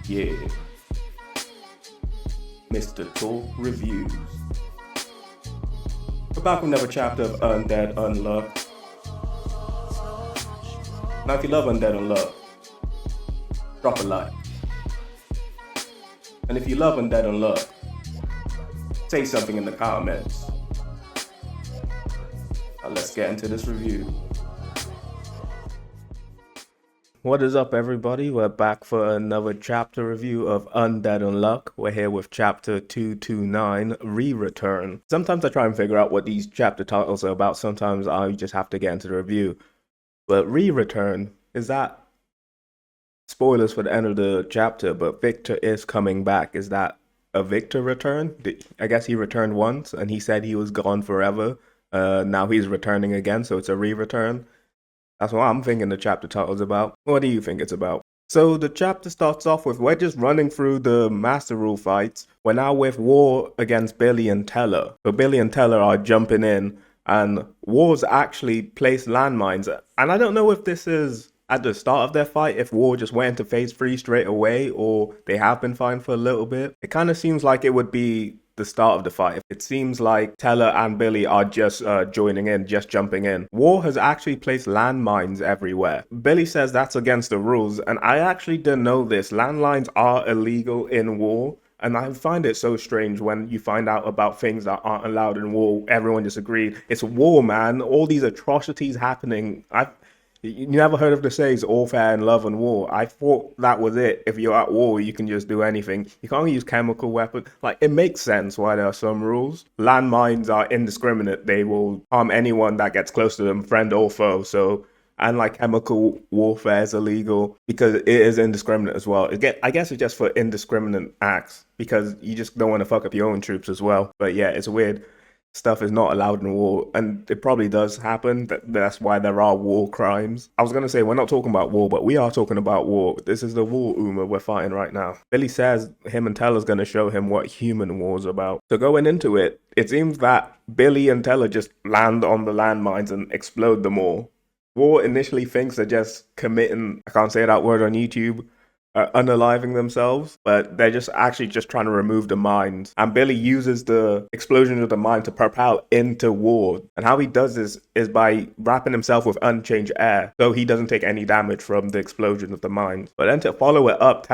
Yeah. Mr. Talk Reviews. We're back with another chapter of Undead Unluck. Now, if you love Undead Unluck, drop a like. And if you love Undead Unluck, say something in the comments. Now, let's get into this review. What is up, everybody? We're back for another chapter review of Undead Unluck. We're here with chapter 229, Re-Return. Sometimes I try and figure out what these chapter titles are about. Sometimes I just have to get into the review. But Re-Return, is that spoilers for the end of the chapter, but Victor is coming back. Is that a Victor return? I guess he returned once and he said he was gone forever. Now he's returning again, so it's a re-return. That's what I'm thinking the chapter title's about. What do you think it's about? So the chapter starts off with, we're just running through the Master Rule fights. We're now with War against Billy and Tella. So Billy and Tella are jumping in, and War's actually placed landmines. And I don't know if this is at the start of their fight, if War just went into phase 3 straight away, or they have been fighting for a little bit. It kind of seems like it would be the start of the fight. It seems like Tella and Billy are just joining in, just jumping in. War has actually placed landmines everywhere. Billy says that's against the rules, and I actually didn't know this. Landmines are illegal in War. And I find it so strange when you find out about things that aren't allowed in War. Everyone just agreed. It's War, man. All these atrocities happening. You never heard of the saying, all fair in love and war. I thought that was it. If you're at war, you can just do anything. You can't use chemical weapons. Like, it makes sense why there are some rules. Landmines are indiscriminate. They will harm anyone that gets close to them, friend or foe. So, and like chemical warfare is illegal because it is indiscriminate as well. I guess it's just for indiscriminate acts because you just don't want to fuck up your own troops as well. But yeah, it's weird. Stuff is not allowed in war, and it probably does happen. That's why there are war crimes. I was going to say, we're not talking about war, but we are talking about war. This is the war Uma we're fighting right now. Billy says him and Tella's going to show him what human war's about. So going into it, it seems that Billy and Tella just land on the landmines and explode them all. War initially thinks they're just committing, I can't say that word on YouTube, unaliving themselves, but they're just trying to remove the mines. And Billy uses the explosion of the mine to propel into War. And how he does this is by wrapping himself with unchanged air, so he doesn't take any damage from the explosion of the mines. But then to follow it up,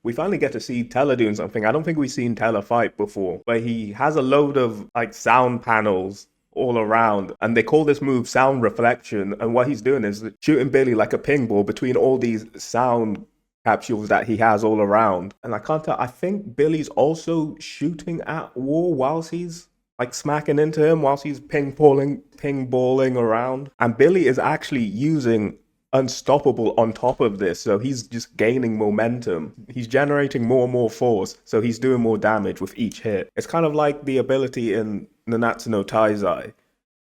we finally get to see Tella doing something. I don't think we've seen Tella fight before, but he has a load of like sound panels all around, and they call this move sound reflection. And what he's doing is shooting Billy like a ping ball between all these sound capsules that he has all around. And I can't tell, I think Billy's also shooting at War whilst he's like smacking into him, whilst he's ping-balling around. And Billy is actually using Unstoppable on top of this, so he's just gaining momentum. He's generating more and more force, so he's doing more damage with each hit. It's kind of like the ability in Nanatsu no Taizai.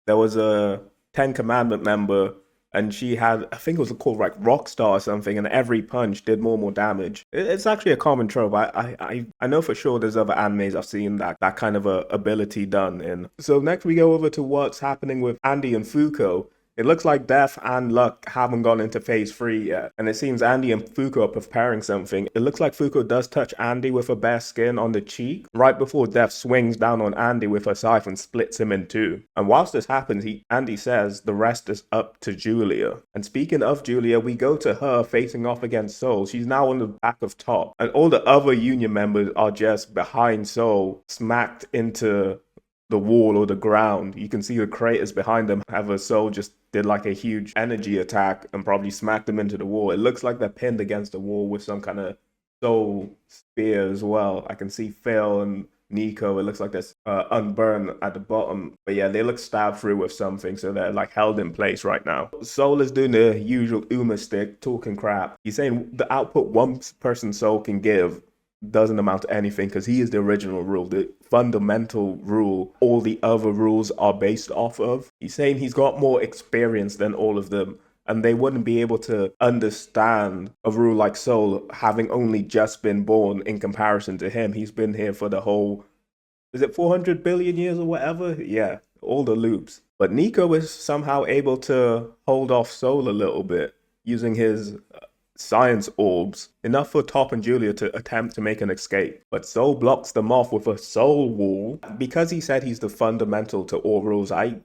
There was a 10 Commandment member, and she had, I think it was called like Rockstar or something, and every punch did more and more damage. It's actually a common trope. I know for sure there's other animes I've seen that kind of a ability done in. So next we go over to what's happening with Andy and Fuuko. It looks like Death and Luck haven't gone into phase 3 yet, and it seems Andy and Fuuko are preparing something. It looks like Fuuko does touch Andy with her bare skin on the cheek, right before Death swings down on Andy with her scythe and splits him in two. And whilst this happens, Andy says the rest is up to Julia. And speaking of Julia, we go to her facing off against Soul. She's now on the back of Top, and all the other Union members are just behind Soul, smacked into the wall or the ground. You can see the craters behind them have a Soul just did like a huge energy attack and probably smacked them into the wall. It looks like they're pinned against the wall with some kind of Soul spear as well. I can see Phil and Nico. It looks like there's unburned at the bottom. But yeah, they look stabbed through with something, so they're like held in place right now. Soul is doing the usual Uma stick, talking crap. He's saying the output one person Soul can give doesn't amount to anything because he is the original rule, the fundamental rule all the other rules are based off of. He's saying he's got more experience than all of them, and they wouldn't be able to understand a rule like Soul having only just been born in comparison to him. He's been here for the whole, is it 400 billion years or whatever? Yeah, all the loops. But Nico is somehow able to hold off Soul a little bit using his science orbs, enough for Top and Julia to attempt to make an escape. But Soul blocks them off with a soul wall. Because he said he's the fundamental to all rules, I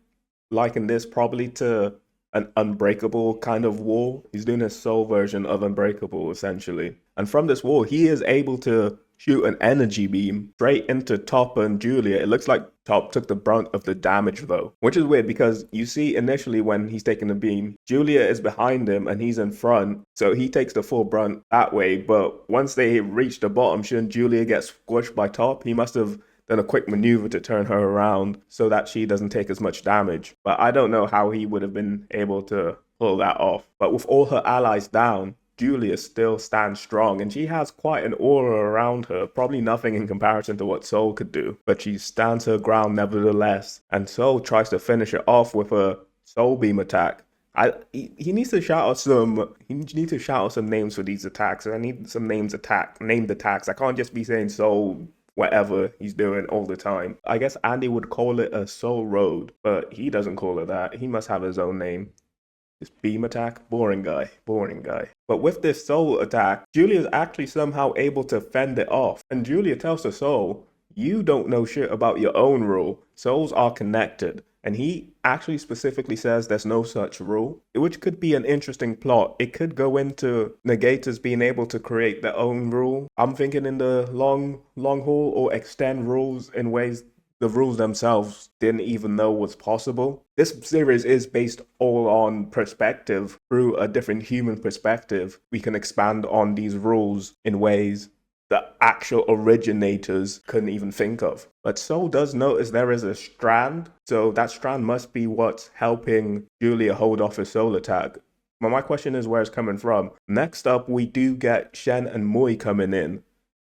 liken this probably to an unbreakable kind of wall. He's doing a soul version of unbreakable, essentially. And from this wall, he is able to shoot an energy beam straight into Top and Julia. It looks like Top took the brunt of the damage though, which is weird because you see initially when he's taking the beam, Julia is behind him and he's in front, so he takes the full brunt that way. But once they reach the bottom, shouldn't Julia get squished by Top? He must have done a quick maneuver to turn her around so that she doesn't take as much damage. But I don't know how he would have been able to pull that off. But with all her allies down, Julia still stands strong, and she has quite an aura around her, probably nothing in comparison to what Soul could do, but she stands her ground nevertheless, and Soul tries to finish it off with a Soul Beam attack. He needs to shout out some names for these attacks. I need some named attacks. I can't just be saying Soul whatever he's doing all the time. I guess Andy would call it a Soul Road, but he doesn't call it that. He must have his own name. This beam attack? Boring guy. But with this soul attack, Julia is actually somehow able to fend it off. And Julia tells the soul, you don't know shit about your own rule. Souls are connected. And he actually specifically says there's no such rule, which could be an interesting plot. It could go into Negators being able to create their own rule. I'm thinking in the long haul, or extend rules in ways the rules themselves didn't even know was possible. This series is based all on perspective. Through a different human perspective, we can expand on these rules in ways the actual originators couldn't even think of. But Soul does notice there is a strand, so that strand must be what's helping Julia hold off a soul attack. But my question is where it's coming from. Next up, we do get Shen and Mui coming in,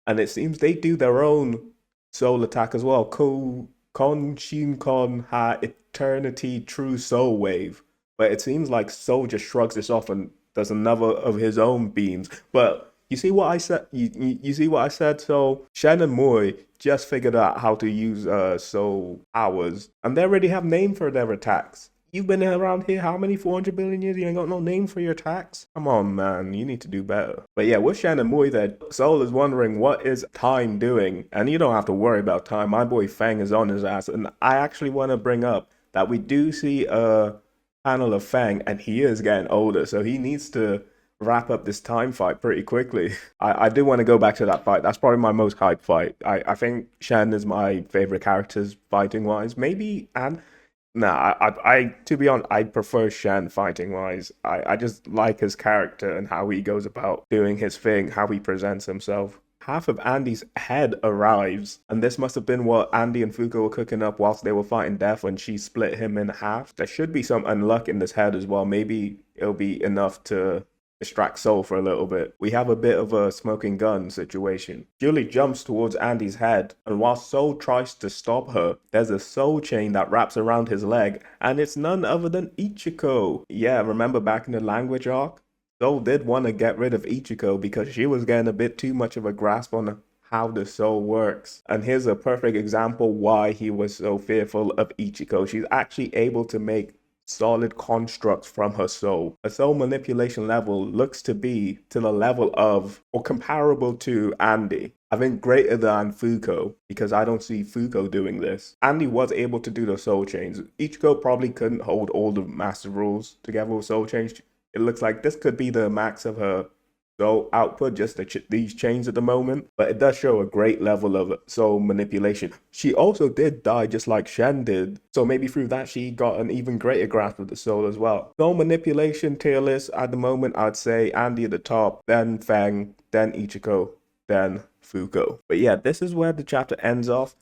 and it seems they do their own soul attack as well. Kon Shin Kon Ha Eternity True Soul Wave. But it seems like Soul just shrugs this off and does another of his own beams. But you see what I said? You see what I said? So Shen and Mui just figured out how to use soul powers, and they already have name for their attacks. You've been around here how many 400 billion years? You ain't got no name for your attacks? Come on, man. You need to do better. But yeah, with Shen and Mui there, Soul is wondering what is Time doing? And you don't have to worry about Time. My boy Fang is on his ass. And I actually want to bring up that we do see a panel of Fang, and he is getting older. So he needs to wrap up this Time fight pretty quickly. I do want to go back to that fight. That's probably my most hyped fight. I think Shen is my favorite characters fighting-wise. Maybe, and... Nah, I to be honest, I prefer Shen fighting wise. I just like his character and how he goes about doing his thing, how he presents himself. Half of Andy's head arrives, and this must have been what Andy and Fuuko were cooking up whilst they were fighting Death when she split him in half. There should be some unluck in this head as well. Maybe it'll be enough to distract Soul for a little bit. We have a bit of a smoking gun situation. Julie jumps towards Andy's head, and while Soul tries to stop her, there's a soul chain that wraps around his leg, and it's none other than Ichico. Yeah, remember back in the language arc? Soul did want to get rid of Ichico because she was getting a bit too much of a grasp on how the soul works. And here's a perfect example why he was so fearful of Ichico. She's actually able to make solid constructs from her soul. Her soul manipulation level looks to be to the level of, or comparable to, Andy. I think greater than Fuuko, because I don't see Fuuko doing this. Andy was able to do the soul chains. Ichigo probably couldn't hold all the master rules together with soul chains. It looks like this could be the max of her soul output, just these chains at the moment, but it does show a great level of soul manipulation. She also did die just like Shen did, so maybe through that she got an even greater grasp of the soul as well. Soul manipulation tier list at the moment, I'd say Andy at the top, then Fang, then Ichigo, then Fuuko. But yeah, this is where the chapter ends off.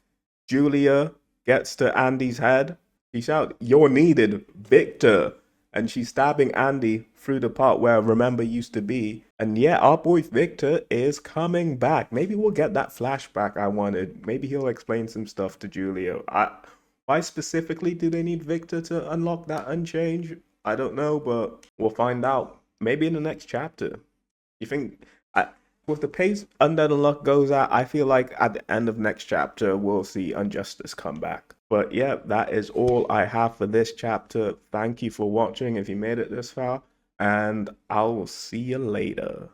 Julia gets to Andy's head. She shouts, "You're needed, Victor!" And she's stabbing Andy through the part where Remember used to be. And yeah, our boy Victor is coming back. Maybe we'll get that flashback I wanted. Maybe he'll explain some stuff to Julia. Why specifically do they need Victor to unlock that unchange? I don't know, but we'll find out. Maybe in the next chapter. You think... with the pace Undead Unluck goes at, I feel like at the end of next chapter, we'll see Injustice come back. But yeah, that is all I have for this chapter. Thank you for watching if you made it this far. and I'll see you later.